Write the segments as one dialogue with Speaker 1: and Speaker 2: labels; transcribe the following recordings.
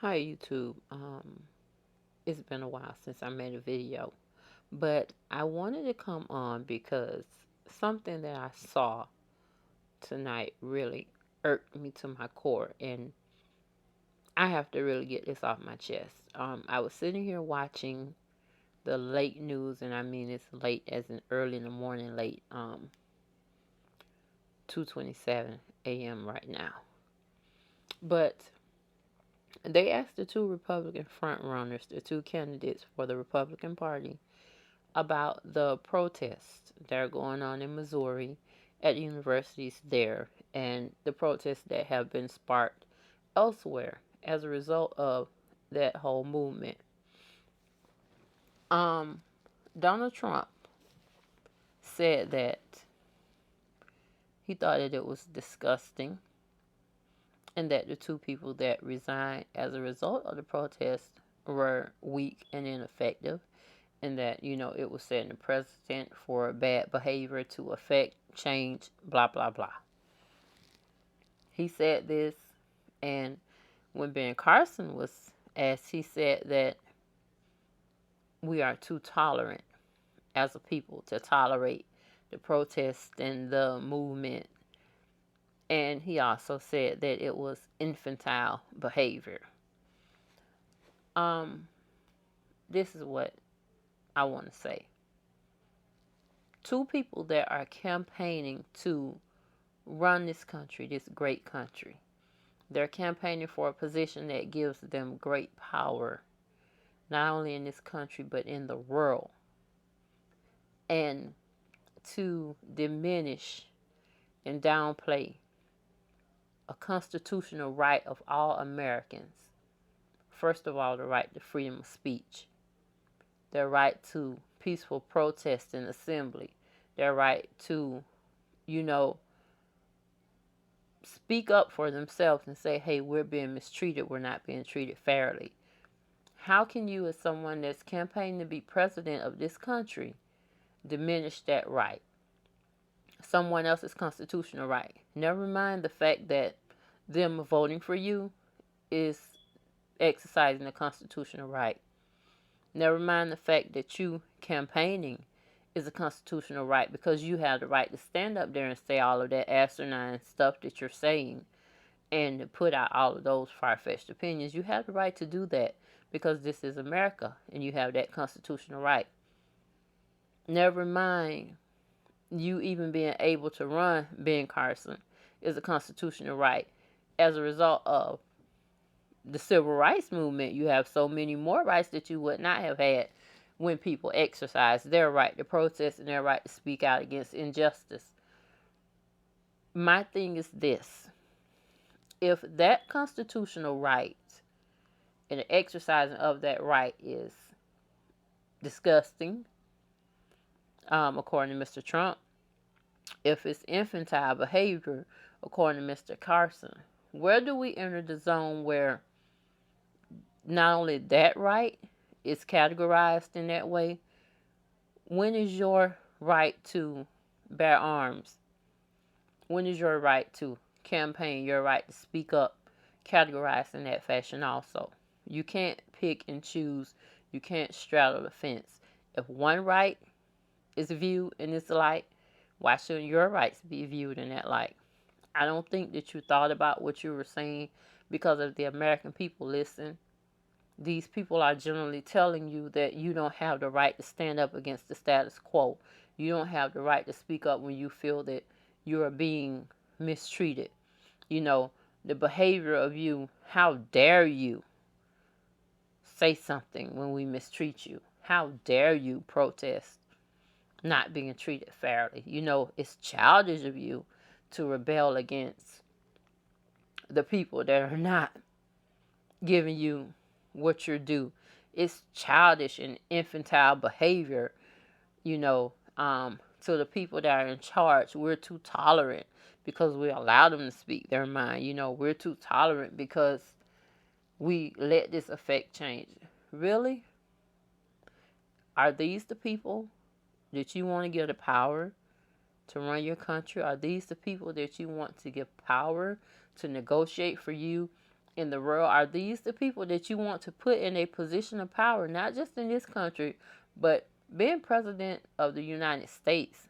Speaker 1: Hi YouTube. It's been a while since I made a video, but I wanted to come on because something that I saw tonight really irked me to my core, and I have to really get this off my chest. I was sitting here watching the late news, and I mean it's late as in early in the morning, late 2:27 a.m. right now. But they asked the two Republican front runners, the two candidates for the Republican Party, about the protests that are going on in Missouri at universities there and the protests that have been sparked elsewhere as a result of that whole movement. Um, Donald Trump said that he thought that it was disgusting and that the two people that resigned as a result of the protest were weak and ineffective, and that, it was setting a precedent for bad behavior to affect change, blah, blah, blah. He said this, and when Ben Carson was asked, he said that we are too tolerant as a people to tolerate the protest and the movement. And he also said that it was infantile behavior. Um, this is what I want to say. Two people that are campaigning to run this country, this great country. They're campaigning for a position that gives them great power, not only in this country, but in the world. And to diminish and downplay a constitutional right of all Americans. First of all, the right to freedom of speech, their right to peaceful protest and assembly, their right to, you know, speak up for themselves and say, hey, we're being mistreated, we're not being treated fairly. How can you, as someone that's campaigning to be president of this country, diminish that right? Someone else's constitutional right. Never mind the fact that them voting for you is exercising a constitutional right. Never mind the fact that you campaigning is a constitutional right, because you have the right to stand up there and say all of that asinine stuff that you're saying and to put out all of those far-fetched opinions. You have the right to do that because this is America and you have that constitutional right. Never mind you even being able to run, Ben Carson, is a constitutional right. As a result of the civil rights movement, you have so many more rights that you would not have had when people exercise their right to protest and their right to speak out against injustice. My thing is this: if that constitutional right and the exercising of that right is disgusting, according to Mr. Trump, if it's infantile behavior, according to Mr. Carson, where do we enter the zone where not only that right is categorized in that way? When is your right to bear arms? When is your right to campaign, your right to speak up, categorized in that fashion also? You can't pick and choose. You can't straddle the fence. If one right is viewed in this light, why shouldn't your rights be viewed in that light? I don't think that you thought about what you were saying, because of the American people listen. These people are generally telling you that you don't have the right to stand up against the status quo. You don't have the right to speak up when you feel that you are being mistreated. The behavior of you, how dare you say something when we mistreat you? How dare you protest not being treated fairly? It's childish of you to rebel against the people that are not giving you what you're due. It's childish and infantile behavior, to the people that are in charge. We're too tolerant because we allow them to speak their mind. We're too tolerant because we let this affect change. Really? Are these the people that you want to give the power to run your country? Are these the people that you want to give power to negotiate for you in the world? Are these the people that you want to put in a position of power, not just in this country, but being president of the United States?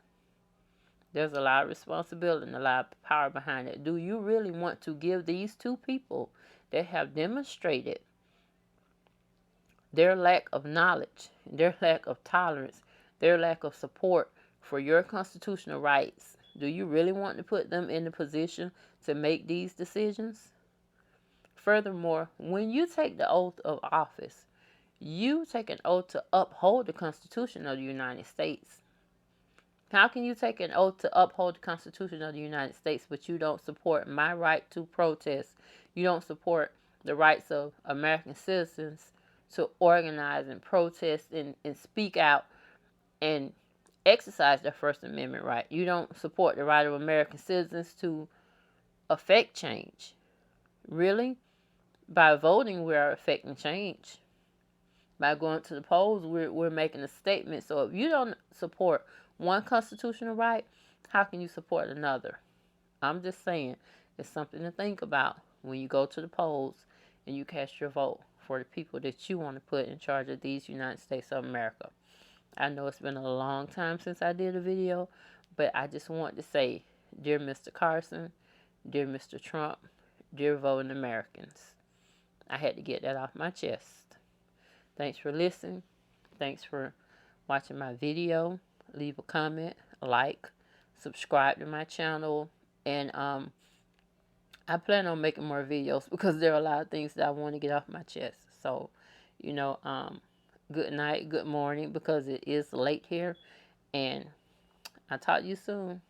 Speaker 1: There's a lot of responsibility and a lot of power behind it. Do you really want to give these two people that have demonstrated their lack of knowledge, their lack of tolerance, their lack of support for your constitutional rights, do you really want to put them in the position to make these decisions? Furthermore, when you take the oath of office, you take an oath to uphold the Constitution of the United States. How can you take an oath to uphold the Constitution of the United States, but you don't support my right to protest? You don't support the rights of American citizens to organize and protest and speak out and exercise their First Amendment right. You don't support the right of American citizens to affect change. Really? By voting, we are affecting change. By going to the polls, we're making a statement. So if you don't support one constitutional right, how can you support another? I'm just saying, it's something to think about when you go to the polls and you cast your vote for the people that you want to put in charge of these United States of America. I know it's been a long time since I did a video, but I just want to say, dear Mr. Carson, dear Mr. Trump, dear voting Americans, I had to get that off my chest. Thanks for listening. Thanks for watching my video. Leave a comment, like, subscribe to my channel, and I plan on making more videos because there are a lot of things that I want to get off my chest. So, good night, good morning, because it is late here, and I'll talk to you soon.